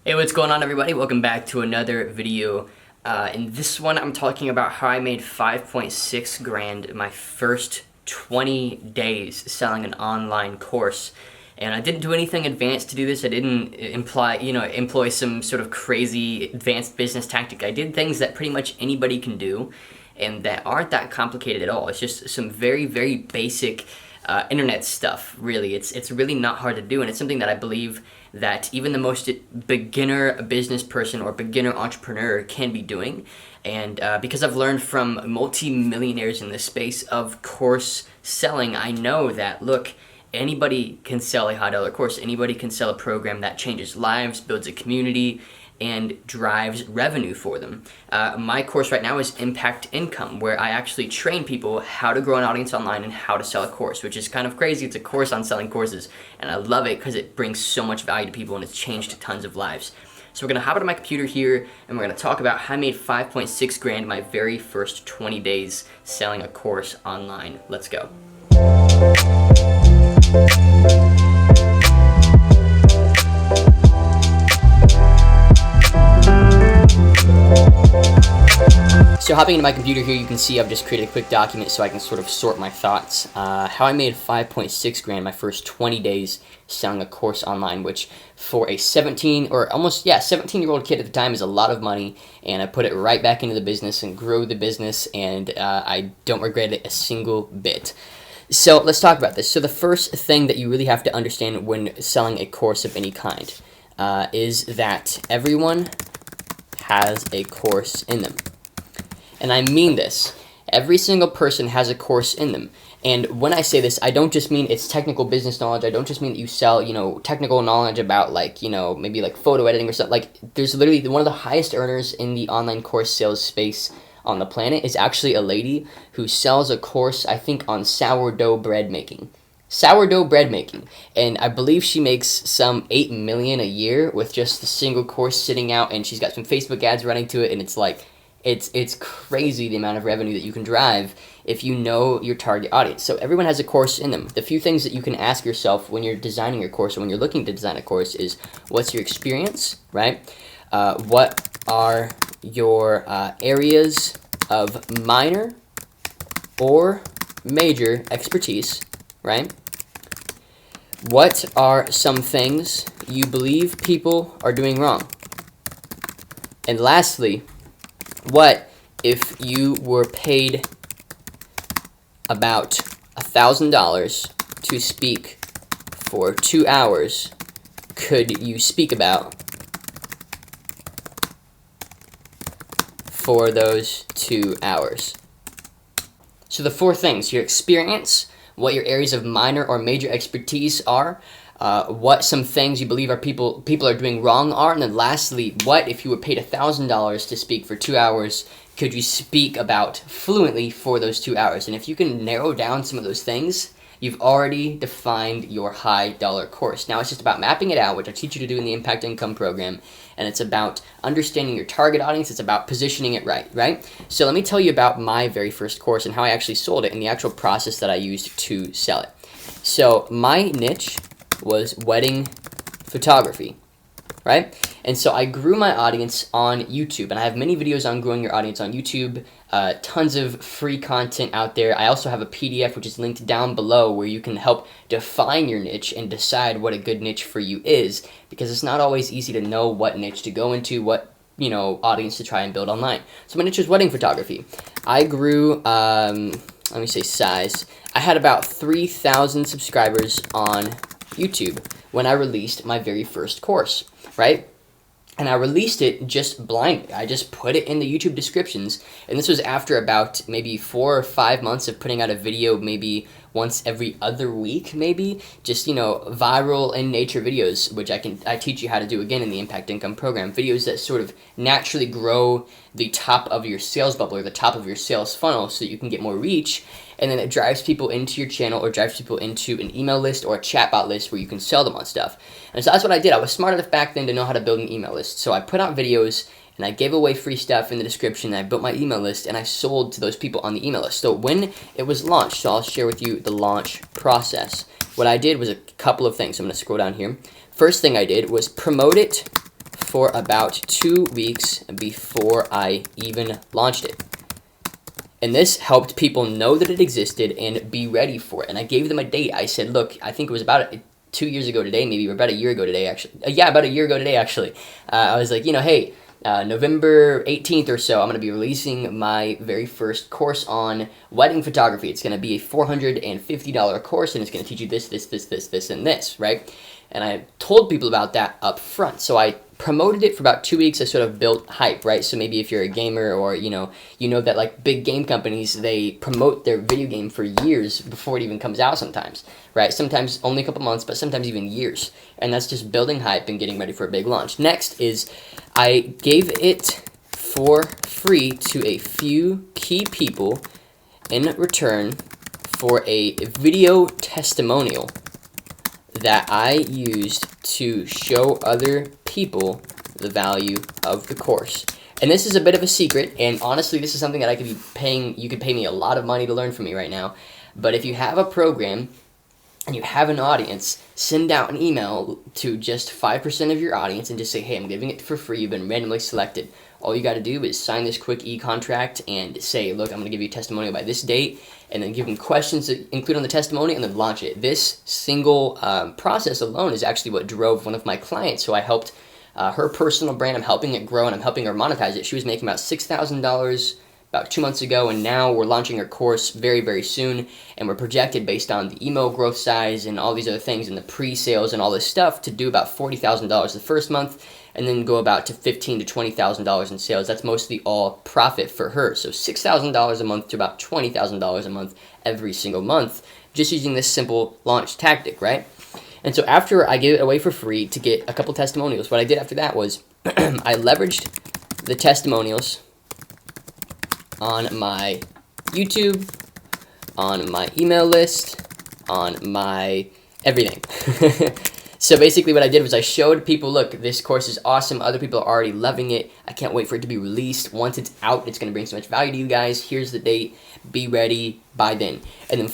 Hey, what's going on, everybody? Welcome back to another video. In this one, I'm talking about how I made 5.6 grand in my first 20 days selling an online course. And I didn't do anything advanced to do this. I didn't employ some sort of crazy advanced business tactic. I did things that pretty much anybody can do and that aren't that complicated at all. It's just some very, very basic internet stuff, really. It's really not hard to do, and it's something that I believe that even the most beginner business person or beginner entrepreneur can be doing. And because I've learned from multi-millionaires in this space of course selling, I know that, look, anybody can sell a high-dollar course. Anybody can sell a program that changes lives, builds a community, and drives revenue for them. My course right now is Impact Income, where I actually train people how to grow an audience online and how to sell a course, which is kind of crazy. It's a course on selling courses, and I love it because it brings so much value to people and it's changed tons of lives. So we're gonna hop onto my computer here and we're gonna talk about how I made 5.6 grand my very first 20 days selling a course online. Let's go. So hopping into my computer here, you can see I've just created a quick document so I can sort of sort my thoughts. How I made 5.6 grand my first 20 days selling a course online, which for a 17-year-old kid at the time is a lot of money, and I put it right back into the business and grew the business, and I don't regret it a single bit. So let's talk about this. So the first thing that you really have to understand when selling a course of any kind is that everyone has a course in them. And I mean this. Every single person has a course in them. And when I say this, I don't just mean it's technical business knowledge. I don't just mean that you sell, technical knowledge about maybe like photo editing or something. Like, there's literally one of the highest earners in the online course sales space on the planet is actually a lady who sells a course, I think, on sourdough bread making. Sourdough bread making. And I believe she makes some $8 million a year with just a single course sitting out, and she's got some Facebook ads running to it, and it's like, it's crazy the amount of revenue that you can drive if you know your target audience. So everyone has a course in them. The few things that you can ask yourself when you're designing your course or when you're looking to design a course is, what's your experience, right? What are your areas of minor or major expertise, right? What are some things you believe people are doing wrong? And lastly, what if you were paid about $1,000 to speak for 2 hours? Could you speak about for those 2 hours? So the four things: your experience, what your areas of minor or major expertise are, what some things you believe are people are doing wrong are, and then lastly, what if you were paid $1,000 to speak for 2 hours, could you speak about fluently for those 2 hours? And if you can narrow down some of those things, you've already defined your high dollar course. Now it's just about mapping it out, which I teach you to do in the Impact Income program, and it's about understanding your target audience. It's about positioning it right? So let me tell you about my very first course and how I actually sold it and the actual process that I used to sell it. So my niche was wedding photography, right? And so I grew my audience on YouTube, and I have many videos on growing your audience on YouTube, tons of free content out there. I also have a PDF which is linked down below where you can help define your niche and decide what a good niche for you is, because it's not always easy to know what niche to go into, what audience to try and build online. So my niche is wedding photography. I grew, let me say size. I had about 3,000 subscribers on YouTube when I released my very first course, right? And I released it just blindly. I just put it in the YouTube descriptions, and this was after about maybe 4 or 5 months of putting out a video maybe once every other week, maybe just viral in nature videos, which I teach you how to do again in the Impact Income program. Videos that sort of naturally grow the top of your sales bubble or the top of your sales funnel so that you can get more reach, and then it drives people into your channel or drives people into an email list or a chatbot list where you can sell them on stuff. And so that's what I did. I was smart enough back then to know how to build an email list. So I put out videos and I gave away free stuff in the description, and I built my email list, and I sold to those people on the email list. So when it was launched, so I'll share with you the launch process. What I did was a couple of things. I'm going to scroll down here. First thing I did was promote it for about 2 weeks before I even launched it. And this helped people know that it existed and be ready for it. And I gave them a date. I said, look, I think it was about 2 years ago today, maybe, or about a year ago today, actually. About a year ago today, actually. I was like, hey, November 18th or so, I'm going to be releasing my very first course on wedding photography. It's going to be a $450 course, and it's going to teach you this, and this, right? And I told people about that up front. So I promoted it for about 2 weeks. I sort of built hype, right? So maybe if you're a gamer, or you know that like big game companies, they promote their video game for years before it even comes out sometimes, right? Sometimes only a couple months, but sometimes even years. And that's just building hype and getting ready for a big launch. Next is I gave it for free to a few key people in return for a video testimonial that I used to show other people the value of the course. And this is a bit of a secret, and honestly, this is something that I could be paying, you could pay me a lot of money to learn from me right now. But if you have a program and you have an audience, send out an email to just 5% of your audience and just say, hey, I'm giving it for free. You've been randomly selected. All you got to do is sign this quick e-contract and say, look, I'm going to give you a testimonial by this date, and then give them questions to include on the testimony, and then launch it. This single process alone is actually what drove one of my clients. So I helped her personal brand. I'm helping it grow, and I'm helping her monetize it. She was making about $6,000 about 2 months ago, and now we're launching her course very, very soon, and we're projected based on the email growth size and all these other things and the pre-sales and all this stuff to do about $40,000 the first month, and then go about to $15,000 to $20,000 in sales. That's mostly all profit for her. So $6,000 a month to about $20,000 a month every single month, just using this simple launch tactic, right? And so after I gave it away for free to get a couple testimonials, what I did after that was I leveraged the testimonials on my YouTube, on my email list, on my everything. So basically what I did was I showed people, look, this course is awesome. Other people are already loving it. I can't wait for it to be released. Once it's out, it's going to bring so much value to you guys. Here's the date. Be ready by then. And then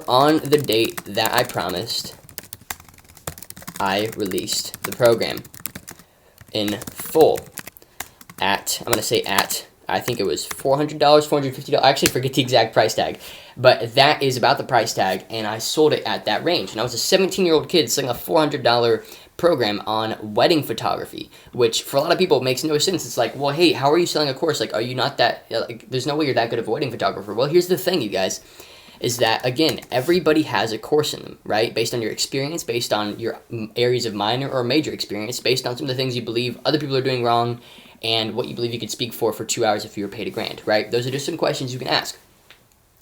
on the date that I promised, I released the program in full at, I'm going to say at, I think it was $400, $450. I actually forget the exact price tag, but that is about the price tag, and I sold it at that range. And I was a 17-year-old kid selling a $400 program on wedding photography, which for a lot of people makes no sense. It's like, well, hey, how are you selling a course? Like, are you not that, like, there's no way you're that good of a wedding photographer. Well, here's the thing, you guys, is that, again, everybody has a course in them, right? Based on your experience, based on your areas of minor or major experience, based on some of the things you believe other people are doing wrong, and what you believe you could speak for 2 hours if you were paid $1,000, right? Those are just some questions you can ask.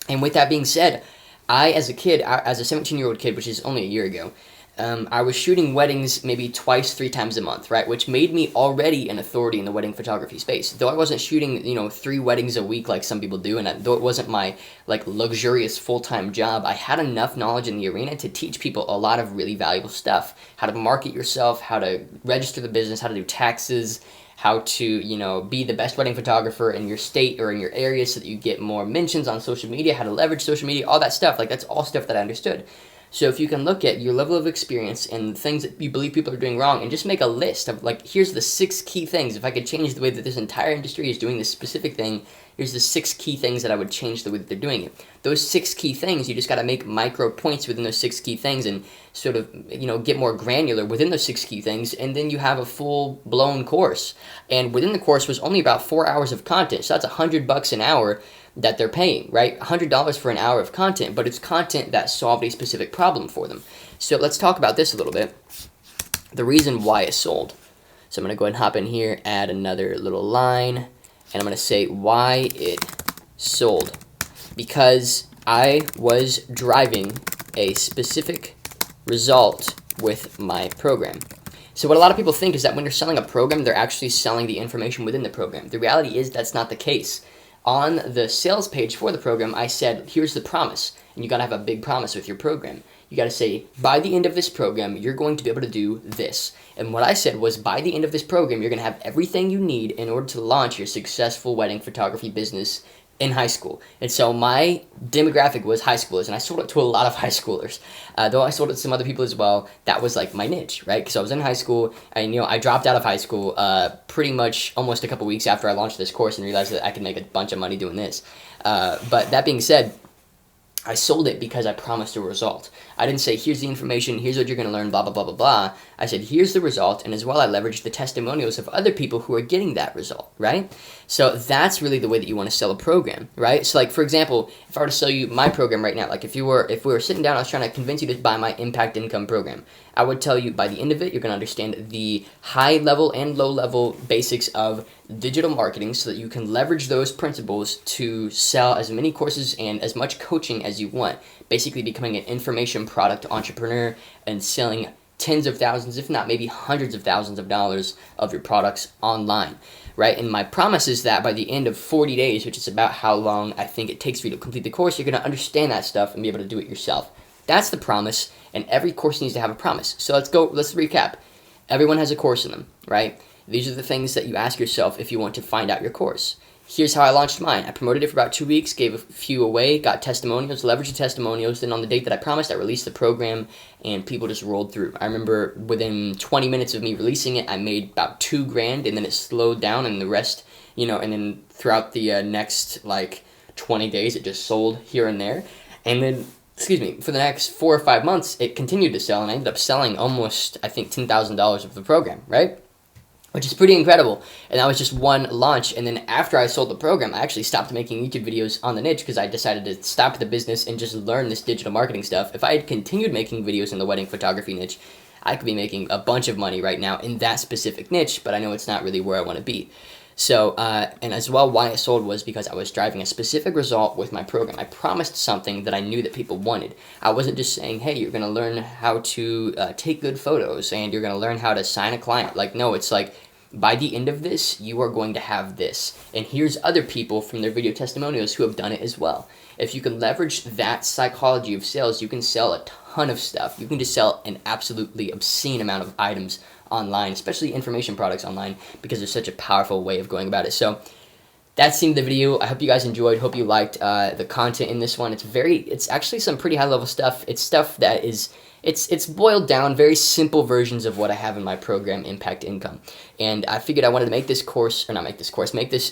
And with that being said, as a 17-year-old kid, which is only a year ago, I was shooting weddings maybe 2-3 times a month, right? Which made me already an authority in the wedding photography space. Though I wasn't shooting, 3 weddings a week like some people do, and though it wasn't my luxurious full-time job, I had enough knowledge in the arena to teach people a lot of really valuable stuff. How to market yourself, how to register the business, how to do taxes, how to, be the best wedding photographer in your state or in your area so that you get more mentions on social media, how to leverage social media, all that stuff. That's all stuff that I understood. So if you can look at your level of experience and the things that you believe people are doing wrong and just make a list of, here's the 6 key things. If I could change the way that this entire industry is doing this specific thing, here's the 6 key things that I would change the way that they're doing it. Those 6 key things, you just got to make micro points within those 6 key things and sort of, get more granular within those 6 key things, and then you have a full-blown course. And within the course was only about 4 hours of content, so that's $100 an hour that they're paying, right? $100 for an hour of content, but it's content that solved a specific problem for them. So let's talk about this a little bit. The reason why it sold. So I'm going to go ahead and hop in here, add another little line, and I'm going to say why it sold. Because I was driving a specific result with my program. So what a lot of people think is that when you're selling a program, they're actually selling the information within the program. The reality is that's not the case. On the sales page for the program, I said, here's the promise. And you got to have a big promise with your program. You got to say, by the end of this program, you're going to be able to do this. And what I said was, by the end of this program, you're going to have everything you need in order to launch your successful wedding photography business in high school. And so my demographic was high schoolers, and I sold it to a lot of high schoolers. Though I sold it to some other people as well, that was like my niche, right? Because I was in high school, and I dropped out of high school pretty much almost a couple weeks after I launched this course and realized that I could make a bunch of money doing this. But that being said, I sold it because I promised a result. I didn't say, here's the information, here's what you're going to learn, blah, blah, blah, blah, blah. I said, here's the result, and as well, I leveraged the testimonials of other people who are getting that result, right? So that's really the way that you want to sell a program, right? So like, for example, if I were to sell you my program right now, like if we were sitting down, I was trying to convince you to buy my impact income program, I would tell you by the end of it, you're going to understand the high level and low level basics of digital marketing so that you can leverage those principles to sell as many courses and as much coaching as you want, basically becoming an information product entrepreneur and selling tens of thousands, if not maybe hundreds of thousands of dollars of your products online, right? And my promise is that by the end of 40 days, which is about how long I think it takes for you to complete the course, you're going to understand that stuff and be able to do it yourself. That's the promise, and every course needs to have a promise. So let's recap. Everyone has a course in them, right? These are the things that you ask yourself if you want to find out your course. Here's how I launched mine. I promoted it for about 2 weeks, gave a few away, got testimonials, leveraged the testimonials. Then on the date that I promised, I released the program, and people just rolled through. I remember within 20 minutes of me releasing it, I made about $2,000, and then it slowed down, and the rest, and then throughout the next, 20 days, it just sold here and there. And then, for the next 4 or 5 months, it continued to sell, and I ended up selling almost, I think, $10,000 of the program, right? Which is pretty incredible. And that was just one launch. And then after I sold the program, I actually stopped making YouTube videos on the niche because I decided to stop the business and just learn this digital marketing stuff. If I had continued making videos in the wedding photography niche, I could be making a bunch of money right now in that specific niche, but I know it's not really where I want to be. So, and as well, why I sold was because I was driving a specific result with my program. I promised something that I knew that people wanted. I wasn't just saying, hey, you're going to learn how to take good photos and you're going to learn how to sign a client. No, it's like, by the end of this, you are going to have this. And here's other people from their video testimonials who have done it as well. If you can leverage that psychology of sales, you can sell a ton of stuff. You can just sell an absolutely obscene amount of items online, especially information products online, because there's such a powerful way of going about it. So that's the end of the video. I hope you guys enjoyed. Hope you liked the content in this one. It's actually some pretty high level stuff. It's stuff that is, it's boiled down, very simple versions of what I have in my program, Impact Income. And I figured I wanted to make this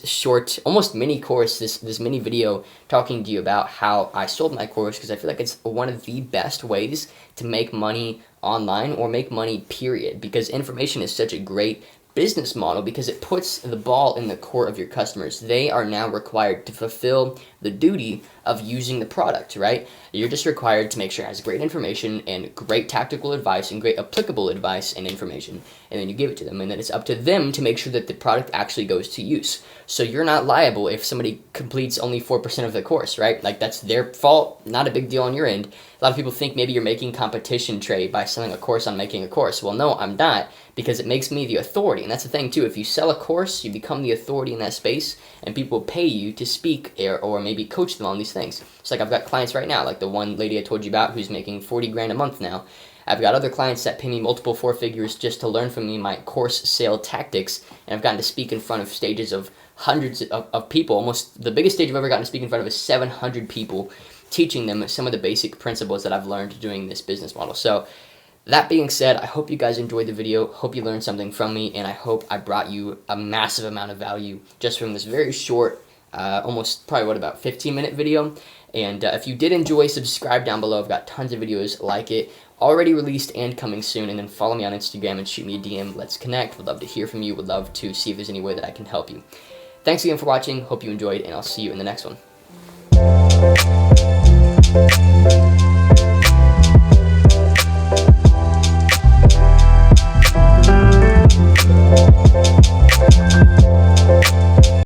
short, almost mini course, this mini video talking to you about how I sold my course, because I feel like it's one of the best ways to make money online or make money, period, because information is such a great business model because it puts the ball in the court of your customers. They are now required to fulfill the duty of using the product, right? You're just required to make sure it has great information and great tactical advice and great applicable advice and information, and then you give it to them, and then it's up to them to make sure that the product actually goes to use. So you're not liable if somebody completes only 4% of the course, right? That's their fault, not a big deal on your end. A lot of people think maybe you're making competition, Trey, by selling a course on making a course. Well, no, I'm not, because it makes me the authority. And that's the thing, too. If you sell a course, you become the authority in that space, and people pay you to speak or maybe coach them on these things. It's I've got clients right now, like the one lady I told you about who's making $40,000 a month now. I've got other clients that pay me multiple 4 figures just to learn from me my course sale tactics, and I've gotten to speak in front of stages of hundreds of people. Almost the biggest stage I've ever gotten to speak in front of is 700 people, teaching them some of the basic principles that I've learned doing this business model. So that being said, I hope you guys enjoyed the video, hope you learned something from me, and I hope I brought you a massive amount of value just from this very short, almost probably about 15-minute video. And if you did enjoy, subscribe down below. I've got tons of videos like it already released and coming soon. And then follow me on Instagram and shoot me a DM. Let's connect. Would love to hear from you. Would love to see if there's any way that I can help you. Thanks again for watching. Hope you enjoyed, and I'll see you in the next one.